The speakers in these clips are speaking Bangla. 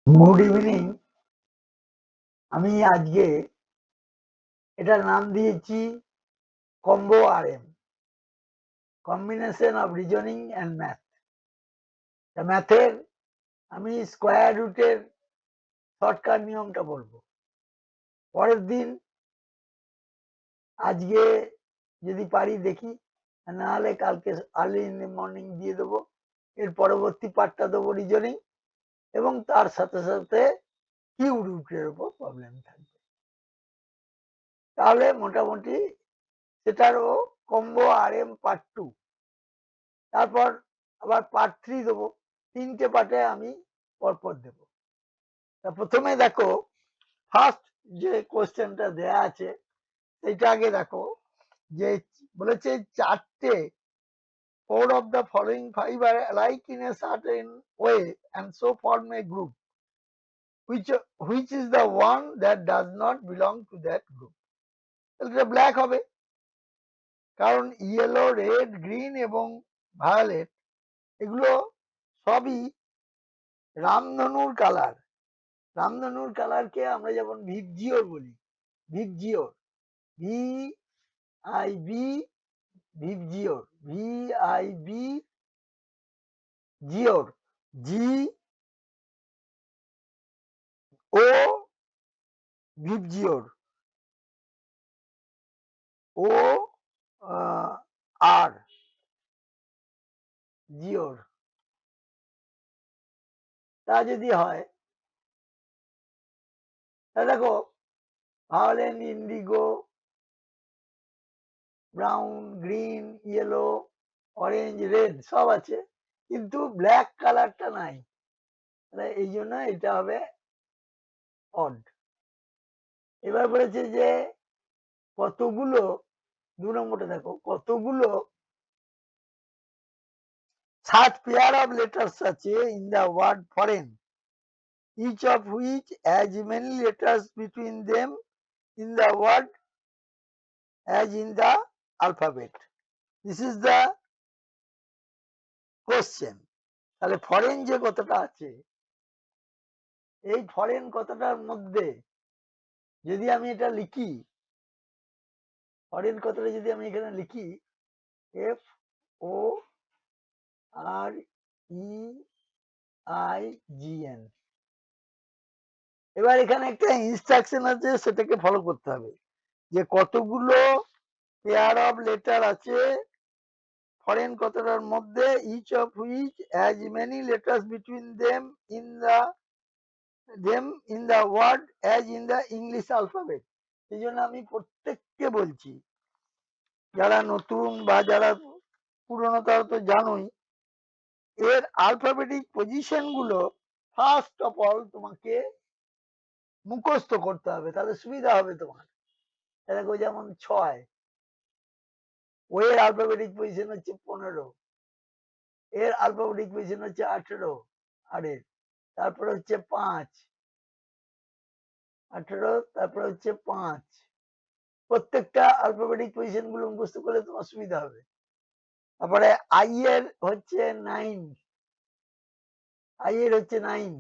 Good evening. আমি আজকে এটার নাম দিয়েছি combo RM, combination of reasoning and math. ম্যাথের আমি স্কোয়ার রুটের শর্টকাট নিয়মটা বলবো। পরের দিন আজকে যদি পারি দেখি, না হলে কালকে আর্লি ইন দি মর্নিং দিয়ে দেবো। এর পরবর্তী পার্টটা দেবো রিজনিং, এবং তার সাথে সাথে কিউ রুটের উপর প্রবলেম থাকবে। তাহলে মোটামুটি সেটারও কম্বো আরএম পার্ট 2। তারপর আবার পার্ট 3 দেবো। 3টে পার্টে আমি পরপর দেবো। তা প্রথমে দেখো, ফার্স্ট যে কোশ্চেনটা দেয়া আছে সেটা আগে দেখো, যে বলেছে 4টে 4 of the following 5 are alike in a certain way and so form a group. Which is the one that does not belong to that group? এটা ব্ল্যাক হবে, কারণ ইয়েলো, রেড, গ্রিন এবং ভায়োলেট এগুলো সবই রামধনুর কালার। রামধনুর কালারকে আমরা যেমন ভিপজিওর বলি, VIBGYOR, V I B, VIBGYOR, V I B GYOR, G ও ভিপজিওর, ও আর জিওর। তা যদি হয় তা দেখো, violet, indigo, brown, green, yellow, orange, red সব আছে, কিন্তু ব্ল্যাক কালারটা নাই। এই জন্য এটা হবে অড। এবার বলেছে যে কতগুলো, 2 নম্বরটা দেখো, কতগুলো such pair of letters আছে in the word foreign, each of which has many letters between them in the word as in the alphabet. This is the question. তাহলে ফরেন যে কতটা আছে, এই ফরেন কতটার মধ্যে যদি আমি এটা লিখি, ফরেন কতটা যদি আমি এখানে লিখি F O R E I G N, এবার এখানে একটা ইনস্ট্রাকশন আছে, সেটাকে ফলো করতে হবে, যে কতগুলো পেয়ার অফ লেটার আছে ফরেন কতটার মধ্যে, each of which has many letters between them in the word as in the English alphabet. এই জন্য আমি প্রত্যেককে বলছি, যারা নতুন বা যারা পুরনো তারা তো জানোই, এর আলফাবেটিক পজিশন গুলো ফার্স্ট অফ অল তোমাকে মুখস্থ করতে হবে, তাহলে সুবিধা হবে তোমার। দেখো, যেমন 6, ও এর আলফাবেটিক পজিশন হচ্ছে 15, এর আলফাবেটিক পজিশন হচ্ছে 18, আরের তারপরে হচ্ছে 5, 18, তারপরে হচ্ছে 5। প্রত্যেকটা আলফাবেটিক পজিশন গুলো মুখস্থ করলে তোমার সুবিধা হবে। তারপরে আই এর হচ্ছে 9, আই এর হচ্ছে 9,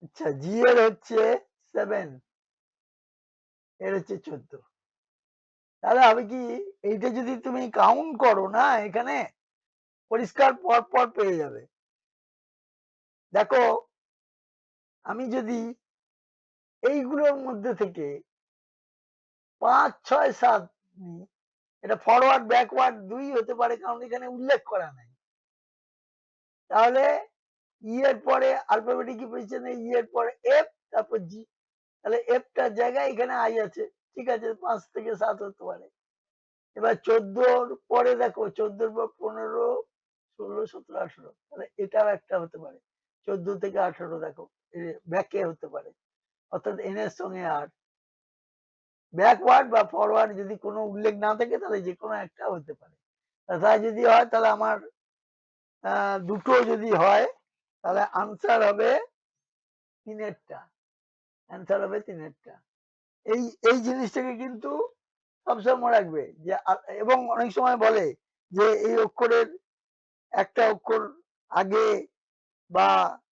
আচ্ছা, জি এর হচ্ছে 7, এর হচ্ছে 14। তাহলে হবে কি, এইটা যদি তুমি কাউন্ট করো না, এখানে পরিষ্কার পর পর পেয়ে যাবে। দেখো, আমি যদি এইগুলোর মধ্যে থেকে 5, 6, 7 নিই, এটা ফরওয়ার্ড ব্যাকওয়ার্ড 2 হতে পারে, কারণ এখানে উল্লেখ করা নাই। তাহলে ই এর পরে আলফাবেটিক পজিশনে ই এর পরে এফ, তারপর জি, তাহলে এফটার জায়গায় এখানে আই আছে, ঠিক আছে, 5 থেকে 7 হতে পারে। এবার 14 পরে দেখো, 14 পর 15, 16, 17, 18, তাহলে এটাও একটা হতে পারে। 14 থেকে 18 দেখো, ব্যাকে হতে পারে, অর্থাৎ এন এর সঙ্গে আর। ব্যাকওয়ার্ড বা ফরওয়ার্ড যদি কোনো উল্লেখ না থাকে, তাহলে যে কোনো একটা হতে পারে। তাছাড়া যদি হয়, তাহলে আমার দুটো যদি হয়, তাহলে আনসার হবে 3এরটা, অ্যান্সার হবে 3এরটা। এই এই জিনিসটাকে কিন্তু সবসময় রাখবে, যে এবং অনেক সময় বলে যে এই অক্ষরের একটা অক্ষর আগে বা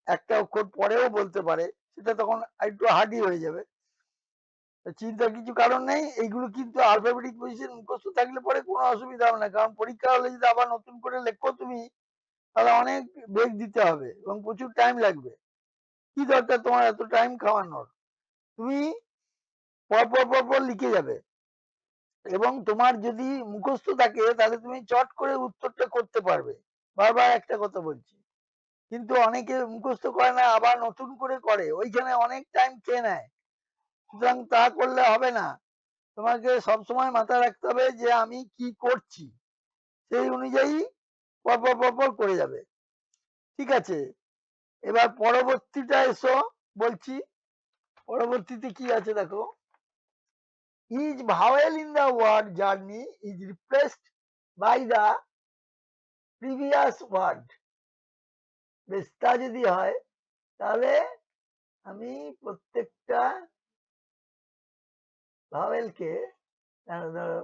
একটা অক্ষর পরেও বলতে পারে, সেটা তখন একটু হার্ডি হয়ে যাবে। চিন্তার কিছু কারণ নেই। এইগুলো কিন্তু আলফাবেটিক পজিশন মুখস্থ থাকলে পরে কোনো অসুবিধা হবে না। কারণ পরীক্ষা হলে যদি আবার নতুন করে লেখো তুমি, তাহলে অনেক বেগ দিতে হবে এবং প্রচুর টাইম লাগবে। কি দরকার তোমার এত টাইম খাওয়ানোর? তুমি পর লিখে যাবে এবং তোমার যদি মুখস্থ থাকে তাহলে তুমি চট করে উত্তরটা করতে পারবে। বারবার একটা কথা বলছি। কিন্তু অনেকে মুখস্থ করে না, আবার নতুন করে করে, ওইখানে অনেক টাইম খেয়ে নেয়। সুতরাং তা করলে হবে না। তোমাকে সবসময় মাথায় রাখতে হবে যে আমি কি করছি, সেই অনুযায়ী পর করে যাবে। ঠিক আছে, এবার পরবর্তীটা এসো বলছি। পরবর্তীতে কি আছে দেখো, is vowel in the word journey is replaced by the previous word. বেশ, তা যদি হয় তাহলে আমি প্রত্যেকটা ভাওয়েলকে,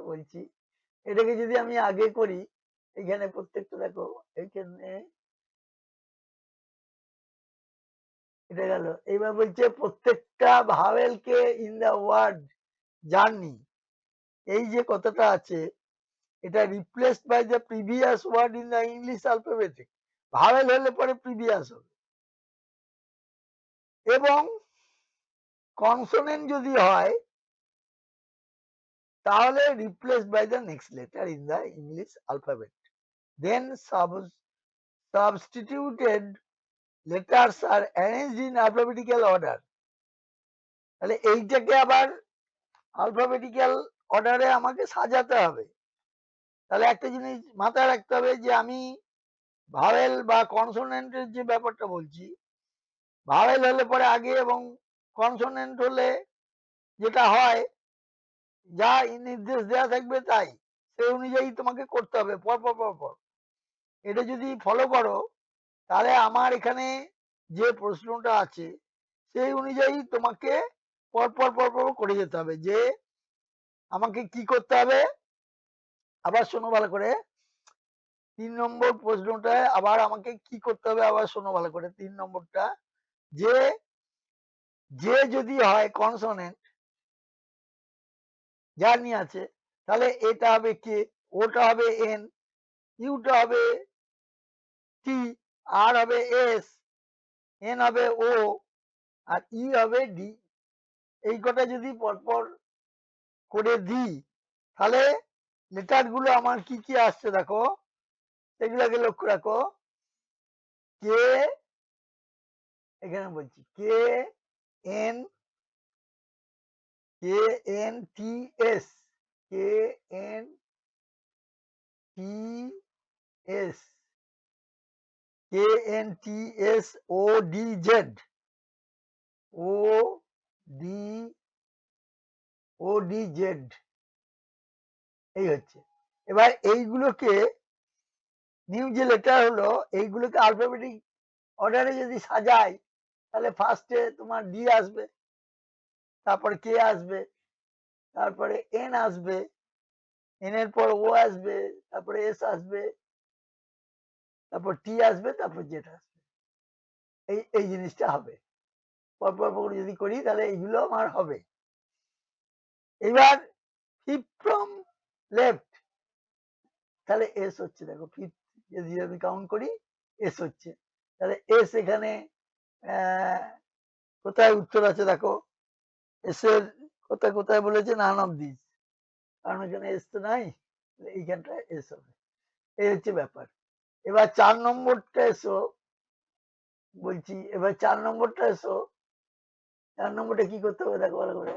বলছি, এটাকে যদি আমি আগে করি, এখানে প্রত্যেকটা দেখো, এখানে এটা গেল। এইবার বলছে প্রত্যেকটা ভাওয়েলকে ইন দা ওয়ার্ড জার্নি, এই যে কথাটা আছে, এটা replaced by the previous word in the English alphabetic. Vowel হলে পরে প্রিভিয়াস হবে, এবং কনসোনেন্ট যদি হয় তাহলে replaced by the next letter in the English alphabet, then substituted letters are arranged in alphabetical order. তাহলে এইটাকে আবার অ্যালফাবেটিক্যাল অর্ডারে আমাকে সাজাতে হবে। তাহলে একটা জিনিস মাথায় রাখতে হবে যে আমি ভাওয়েল বা কনসোনেন্টের যে ব্যাপারটা বলছি, ভাওয়েল হলে পরে আগে এবং কনসোনেন্ট হলে যেটা হয়, যা নির্দেশ দেওয়া থাকবে তাই, সেই অনুযায়ী তোমাকে করতে হবে পর। এটা যদি ফলো করো তাহলে আমার এখানে যে প্রশ্নটা আছে সেই অনুযায়ী তোমাকে পর করে যেতে হবে। যে আমাকে কি করতে হবে, আবার শোনো ভালো করে। 3 নম্বর প্রশ্নটায় আবার আমাকে কি করতে হবে, আবার শোনো ভালো করে। 3 নম্বরটা, যে যদি হয় কনসোনেন্ট, জার্নি আছে, তাহলে এটা হবে কে, ওটা হবে এন, ইউটা হবে টি, আর হবে এস, এন হবে ও, আর ই হবে ডি। এই কটা যদি পরপর করে দিই তাহলে লেটার গুলো আমার কি কি আসছে দেখো, এগুলাকে লক্ষ্য রাখো। কে, এখানে বলছি K N, K N T S, K N T S, K N T S O D Z, O D, O D Z, এই হচ্ছে। এবার এইগুলোকে নিউ যে লেটার হলো, এইগুলোকে আলফাবেটিক অর্ডারে যদি সাজাই তাহলে ফার্স্টে তোমার ডি আসবে, তারপরে কে আসবে, তারপরে এন আসবে, এন এর পর ও আসবে, তারপরে এস আসবে, তারপর টি আসবে, তারপর জেড আসবে। এই জিনিসটা হবে পর যদি করি তাহলে এইগুলো আমার হবে। এবার ফিফথ ফ্রম লেফট, তাহলে এস হচ্ছে, দেখো ফিফথ যদি আমি কাউন্ট করি এস হচ্ছে, তাহলে এস এখানে কোথায় উত্তর আছে দেখো, এস এর কোথায় কোথায় বলেছে, নান অফ দিস, কারণ এখানে এস তো নাই, এইখানটা এস হবে। এই হচ্ছে ব্যাপার। এবার 4 নম্বরটা এসো বলছি, এবার 4 নম্বরটা এসো। 4 নম্বরটা কি করতে হবে দেখো ভালো করে।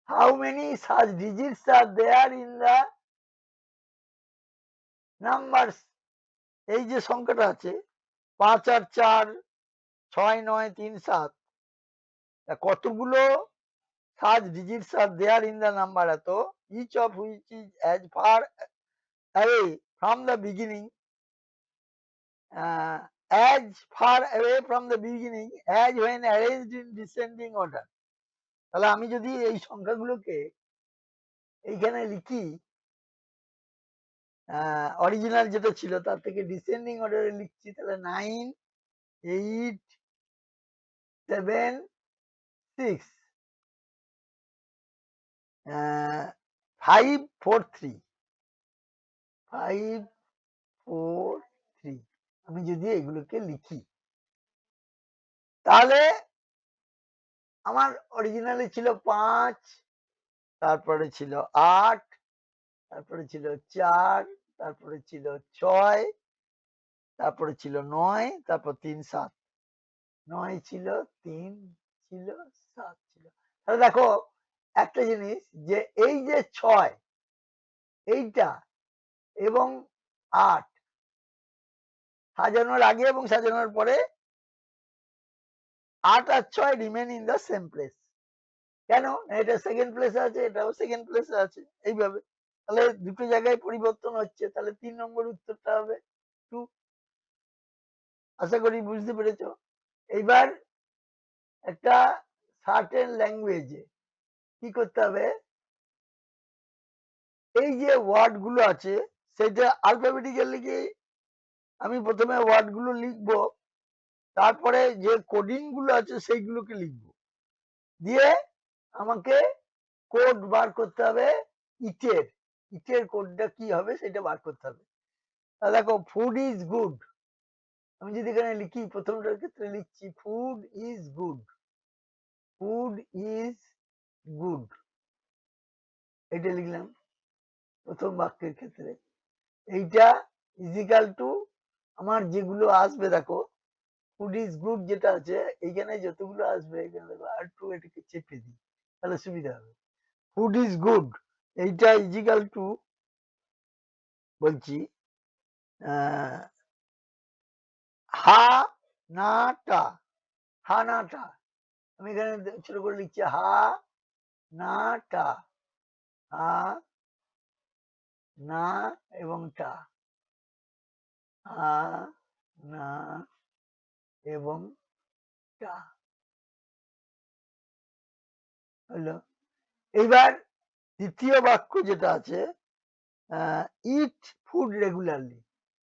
How many such digits are there in the numbers, এই যে সংখ্যাটা আছে 5 আর 4, 6, 9, 3, 7, কতগুলো such digits are there in the number, এত, each of which is as far away from the beginning, as far away from the beginning as when arranged in descending order। তাহলে আমি যদি এই সংখ্যাগুলোকে এইখানে লিখি, অরিজিনাল যেটা ছিল তার থেকে ডিসেন্ডিং অর্ডারে লিখছি, তাহলে 9, 8 7 6 5 4 3 5 4 3 আমি যদি এগুলোকে লিখি তাহলে আমার অরিজিনালি ছিল 5, তারপরে ছিল 8, তারপরে ছিল 4, তারপরে ছিল 6, তারপরে ছিল 9, তারপর 3 7, 9 ছিল, 3 ছিল, 7 ছিল। তাহলে দেখো একটা জিনিস যে এই যে 6 এইটা এবং 8 সাজানোর আগে এবং সাজানোর পরে 8 আর 6 remain in the same place. কেন? এটা সেকেন্ড প্লেসে আছে, এটাও সেকেন্ড প্লেসে আছে, এইভাবে। তাহলে দুটো জায়গায় পরিবর্তন হচ্ছে, তাহলে 3 নম্বর উত্তরটা হবে 2। আশা করি বুঝতে পেরেছো। এইবার একটা সার্টেন ল্যাঙ্গুয়েজে কি করতে হবে, এই যে ওয়ার্ড গুলো আছে সেটা আলফাবেটিক্যালি কি আমি প্রথমে ওয়ার্ড গুলো লিখবো, তারপরে যে কোডিং গুলো আছে সেইগুলোকে লিখবো, দিয়ে আমাকে কোড বার করতে হবে। ইটের ইটের কোডটা কি হবে সেটা বার করতে হবে। তাহলে দেখো ফুড ইজ গুড, আমি যদি এখানে লিখি প্রথমটার ক্ষেত্রে লিখছি food is good, food is good, এটা লিখলাম প্রথম বাক্যের ক্ষেত্রে। এইটা ইজিক্যাল টু আমার যেগুলো আসবে দেখো ফুড ইজ গুড যেটা আছে এইখানে যতগুলো আসবে এখানে দেখো আর টু এটাকে চেপে দিই তাহলে সুবিধা হবে। ফুড ইজ গুড এইটা ইজিক্যাল টু বলছি হা না টা, হা না টা, আমি এখানে ছোট করে লিখছি হা না টা, হা না এবং টা, হা না এবং টা হলো। এইবার দ্বিতীয় বাক্য যেটা আছে ইট ফুড রেগুলারলি,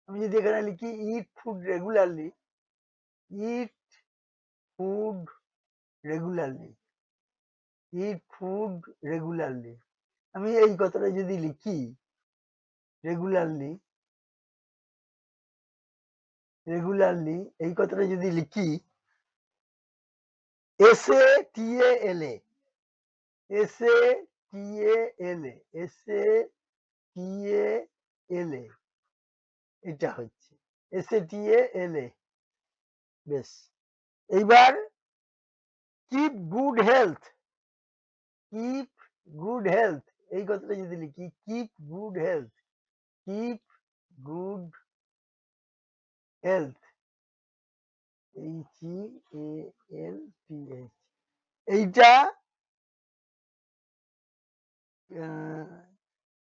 আমি যদি এখানে লিখি eat food regularly, eat food regularly, eat food regularly, আমি এই কথাটা যদি লিখি রেগুলারলি, রেগুলারলি এই কথাটা যদি লিখি S A T A L A, S A T A L A, S A T A L A, এটা হচ্ছে S A T A L A. বেশ, এইবার keep good health, keep good health এই কথাটা যদি লিখি keep good health, keep good health, H E A L T H, এইটা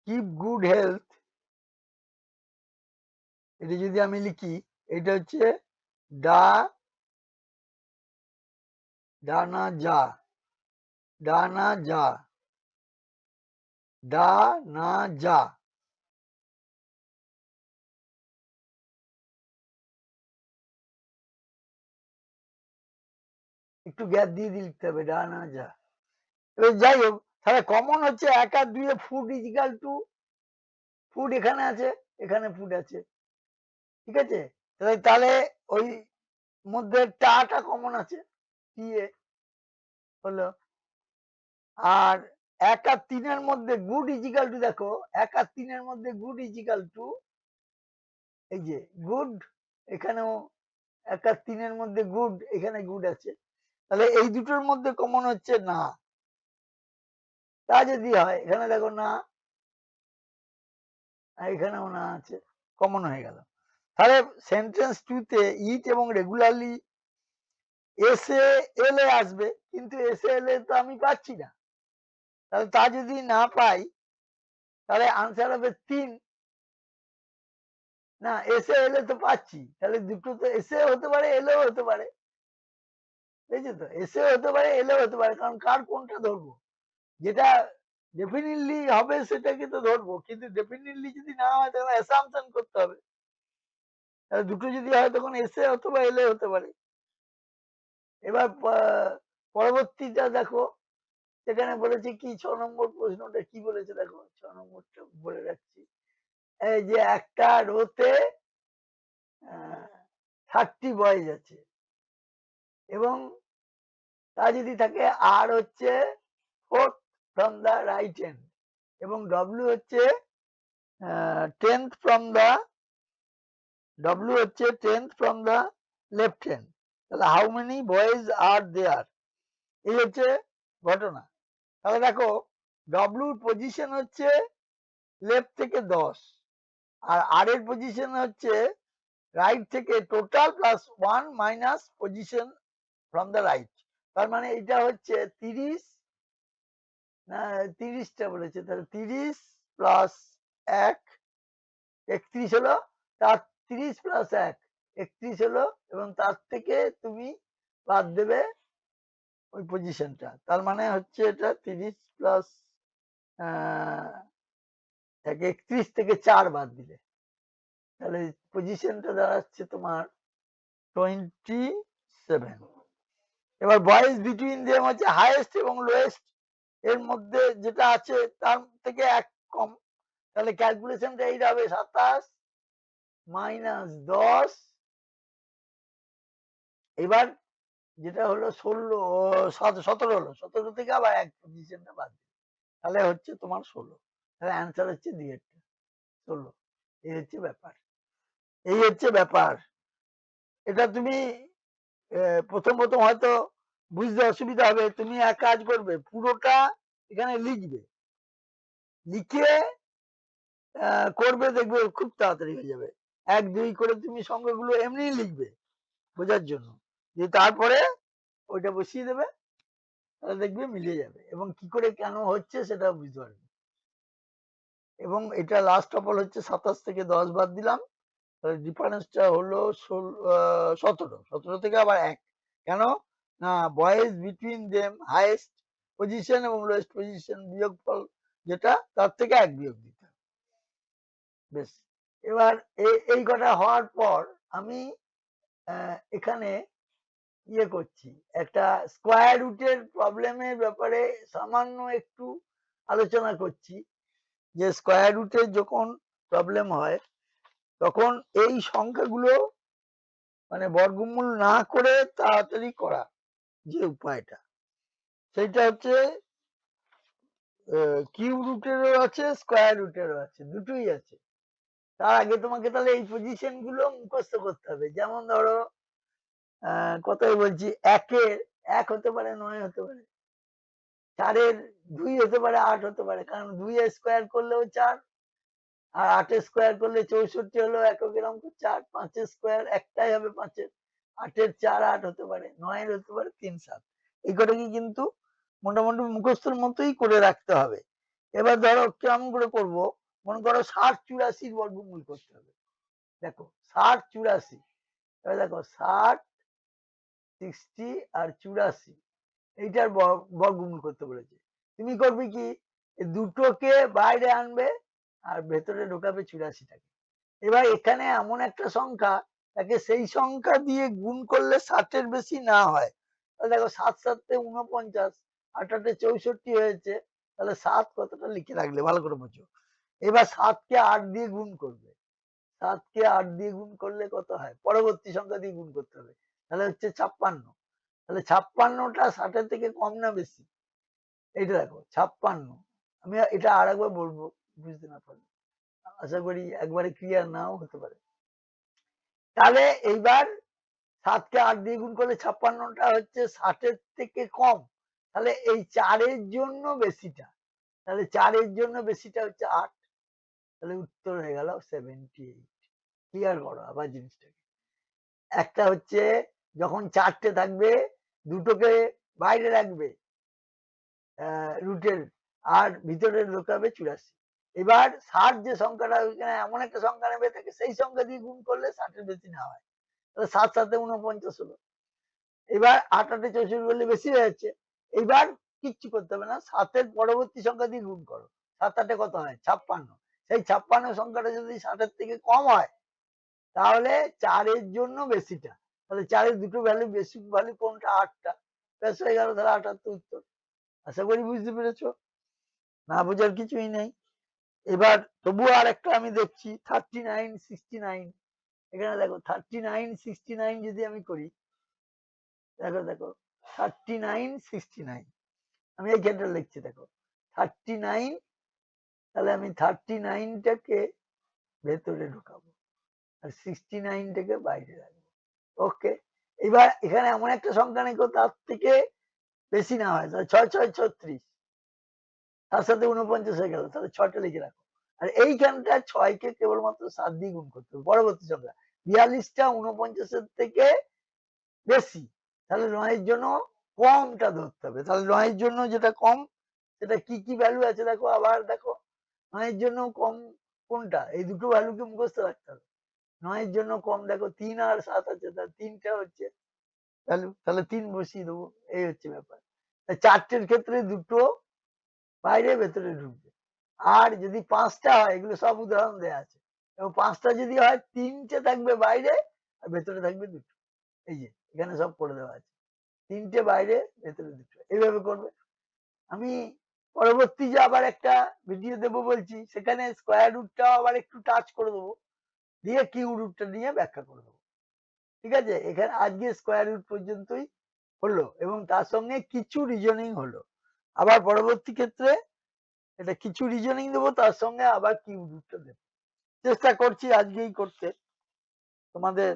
কিপ গুড হেলথ, এটা যদি আমি লিখি এটা হচ্ছে ডা ডানা যা, ডানা যা, ডা না যা, একটু গ্যাপ দিয়ে দিয়ে লিখতে হবে ডা না যা। এবার যাই হোক তাহলে কমন হচ্ছে 1 আর 2 এ ফুড ইজিক্যাল টু ফুড এখানে আছে, এখানে ফুড আছে, ঠিক আছে। তাহলে ওই মধ্যে টাটা কমন আছে, টি এ হলো। আর 1 আর 3 এর মধ্যে গুড ইজিক্যাল টু দেখো 1 আর 3 এর মধ্যে গুড ইজিক্যাল টু এই যে গুড, এখানেও 1 আর 3 এর মধ্যে গুড, এখানে গুড আছে, তাহলে এই দুটোর মধ্যে কমন হচ্ছে না। তা যদি হয় এখানে দেখো না, এখানেও না আছে, কমন হয়ে গেল। তাহলে সেন্টেন্স 2 তে ইট এবং রেগুলারলি এস এ এল এ আসবে, কিন্তু এস এ এল এ তো আমি পাচ্ছি না, তাহলে তা যদি না পাই তাহলে আনসার হবে 3। না এস এ এল এ তো পাচ্ছি, তাহলে দুটো তো এস এ হতে পারে এলেও হতে পারে, বুঝছো তো, এস এ হতে পারে এলেও হতে পারে, কারণ কার কোনটা ধরবো, যেটা ডেফিনিটলি হবে সেটাকে তো ধরবো, কিন্তু ডেফিনিটলি যদি না হয় তাহলে অ্যাসাম্পশন করতে হবে। দুটো যদি হয় তখন এস এ অথবা এল এ হতে পারে। এবার পরবর্তীটা দেখো, সেখানে বলেছে কি 6 নম্বর প্রশ্নটা কি বলেছে দেখো, 6 নম্বরটা বলে রাখছি। এই যে একটা রোতে 30 বয়েজ আছে এবং তা যদি থাকে আর হচ্ছে fourth from the right hand এবং ডব্লিউ হচ্ছে 10th from the left hand, তাহলে হাউ মেনি বয়েজ আর দেয়ার, এই হচ্ছে ঘটনা। তাহলে দেখো ডব্লিউর পজিশন হচ্ছে লেফট থেকে 10 আর আর এর পজিশন হচ্ছে রাইট থেকে total plus 1 minus position from the right, তার মানে এটা হচ্ছে 30 না 30টা বলেছে, তাহলে 30 প্লাস 1 31 হলো, তার 30 প্লাস 1 31 হলো এবং তার থেকে তুমি বাদ দেবে ওই পজিশনটা, তার মানে হচ্ছে এটা 30 প্লাস 31 থেকে 4 বাদ দিলে তাহলে পজিশনটা দাঁড়াচ্ছে তোমার 27। এবার বয়েজ বিটুইন দেম হচ্ছে হাইয়েস্ট এবং লোয়েস্ট এর মধ্যে যেটা আছে তার থেকে 1 কম, তাহলে ক্যালকুলেশনটা এই হবে 27 মাইনাস 10, এবার যেটা হলো 17 হলো, 17 থেকে আবার 1 পজিশনটা বাদ দিলে তাহলে হচ্ছে তোমার 16, তাহলে অ্যান্সার হচ্ছে দুইয়েরটা 16। এই হচ্ছে ব্যাপার, এই হচ্ছে ব্যাপার। এটা তুমি প্রথম হয়তো বুঝতে অসুবিধা হবে, তুমি এক কাজ করবে পুরোটা এখানে লিখবে, লিখে করবে, দেখবে খুব তাড়াতাড়ি হয়ে যাবে। 1 2 করে তুমি সংখ্যাগুলো এমনি লিখবে বোঝার জন্য, যে তারপরে ওইটা বসিয়ে দেবে, তাহলে দেখবে মিলিয়ে যাবে এবং কি করে কেন হচ্ছে সেটা বুঝতে পারবে। এবং এটা লাস্ট অফ অল হচ্ছে 27 থেকে 10 বাদ দিলাম, তাহলে ডিফারেন্সটা হলো 17 থেকে আবার 1, কেন না boys between them highest position এবং লোয়েস্ট পজিশন বিয়োগফল যেটা তার থেকে 1 বিয়োগ দিতে হবে। বেশ, এবার এই কটা হওয়ার পর আমি এখানে ইয়ে করছি, একটা স্কোয়ার রুটের প্রবলেমের ব্যাপারে সামান্য একটু আলোচনা করছি, যে স্কোয়ার রুটের যখন প্রবলেম হয় তখন এই সংখ্যাগুলো মানে বর্গমূল না করে তাড়াতাড়ি করা যে উপায়টা, সেটা হচ্ছে কিউব রুটেরও আছে স্কোয়ার রুটেরও আছে, দুটোই আছে। তার আগে তোমাকে তাহলে এই পজিশন গুলো মুখস্থ করতে হবে, যেমন ধরো কথাই বলছি, 1-এর 1 হতে পারে 9 হতে পারে, 4-এর 2 হতে পারে 8 হতে পারে, কারণ 2 স্কোয়ার করলেও 4 আর 8 স্কোয়ার করলে 64 হলো এককের অঙ্ক 4, 5 স্কোয়ার একটাই হবে 5-এর, 8-এর 4 8 হতে পারে, 9-এর হতে পারে 3 7, এই কটা কি কিন্তু মোটামুটি মুখস্থর মতোই করে রাখতে হবে। এবার ধরো কেমন করে করব, মনে করো 60 84 বর্গমূল করতে হবে, দেখো 60 84, এবার দেখো 60 60 আর 84 এইটার বর্গমূল করতে বলেছে, তুমি করবে কি দুটোকে বাইরে আনবে আর ভেতরে ঢোকাবে 84টাকে। এবার এখানে এমন একটা সংখ্যা, তাকে সেই সংখ্যা দিয়ে গুণ করলে 60-এর বেশি না হয়, তাহলে দেখো 7 7 49, 8 8 64 হয়েছে, তাহলে 7 কতটা লিখে রাখলে ভালো করে বোঝো। এবার 7-কে 8 দিয়ে গুণ করবে, 7-কে 8 দিয়ে গুণ করলে কত হয়, পরবর্তী সংখ্যা দিয়ে গুণ করতে হবে, তাহলে হচ্ছে 56, তাহলে 56টা 60-এর থেকে কম না বেশি, এইটা দেখো 56, আমি এটা আর একবার বলবো বুঝতে না পারলে, আশা করি একবারে ক্লিয়ার নাও হতে পারে। তাহলে এইবার 7-কে 8 দিয়ে গুণ করলে 56টা হচ্ছে 60-এর থেকে কম, তাহলে এই 4-এর জন্য বেশিটা, তাহলে 4-এর জন্য বেশিটা হচ্ছে 8, তাহলে উত্তর হয়ে গেল 78। ক্লিয়ার করো আবার জিনিসটাকে, একটা হচ্ছে যখন 4টে থাকবে দুটোকে বাইরে রাখবে রুটের আর ভিতরে ঢোকাবে 84, এবার 60 যে সংখ্যাটা ওইখানে এমন একটা সংখ্যা নেবে তাকে সেই সংখ্যা দিয়ে গুণ করলে 60-এর বেশি না হয়, তাহলে 7 7 49 হলো, এবার 8 8 64 করলে বেশি হয়ে যাচ্ছে, এইবার কিচ্ছু করতে হবে না, 7-এর পরবর্তী সংখ্যা দিয়ে গুণ করো, 7 8 কত হয় 56, সেই 56 সংখ্যাটা যদি 60-এর থেকে কম হয় তাহলে 4 এর জন্য বেশিটা, তাহলে 4 এর দুটো ভ্যালু বেসিক ভ্যালু কোনটা? 8 টা। ব্যাস হয়ে গেল, তাহলে 78 উত্তর। আশা করি বুঝতে পেরেছো, না বোঝার কিছুই নেই। এবার তবুও আর একটা আমি দেখছি 39 69। এখানে দেখো 39 69 যদি আমি করি, দেখো দেখো 39 69 আমি এই ক্ষেত্রে লিখছি, দেখো 39, তাহলে আমি 39টাকে ভেতরে ঢুকাবো আর 69টাকে বাইরে রাখবো। ওকে, এবার এখানে এমন একটা সংখ্যা নেই তার থেকে বেশি না হয়, তাহলে 6 6 36, তার সাথে 49 হয়ে গেল, তাহলে 6টা লিখে রাখো। আর এইখানটা 6কে কেবলমাত্র 7 দিয়ে গুণ করতে হবে। পরবর্তী সংখ্যা 42টা 49-এর থেকে বেশি, তাহলে 9 এর জন্য কমটা ধরতে হবে। তাহলে 9 এর জন্য যেটা কম, সেটা কি কি ভ্যালু আছে দেখো, আবার দেখো 9 এর জন্য কম কোনটা, এই দুটো ভ্যালুকে মুখস্থ রাখতে হবে। 9 এর জন্য কম দেখো 3 আর 7 আছে, তাহলে 3টা হচ্ছে ভ্যালু, তাহলে 3 বসিয়ে দেবো, এই হচ্ছে ব্যাপার। 4টের ক্ষেত্রে দুটো বাইরে ভেতরে ঢুকবে। আর যদি 5টা হয়, এগুলো সব উদাহরণ দেওয়া আছে, এবং 5টা যদি হয় 3টে থাকবে বাইরে আর ভেতরে থাকবে দুটো। এই যে এখানে সব করে দেওয়া আছে, 3টে বাইরে ভেতরে দুটো, এইভাবে করবে। আমি পরবর্তী যে আবার একটা ভিডিও দেবো বলছি, সেখানে স্কোয়ার রুটটাও আবার একটু টাচ করে দেবো, দিয়ে কিউ রুটটা নিয়ে ব্যাখ্যা করে দেবো। ঠিক আছে, এখানে আজকে স্কোয়ার রুট পর্যন্তই হলো, এবং তার সঙ্গে কিছু রিজনিং হলো। আবার পরবর্তী ক্ষেত্রে এটা কিছু রিজনিং দেবো, তার সঙ্গে আবার কিউ রুটটা দেবো। চেষ্টা করছি আজকেই করতে, তোমাদের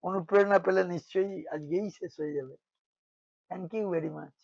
অনুপ্রেরণা পেলে নিশ্চয়ই আজকেই শেষ হয়ে যাবে। Thank you very much.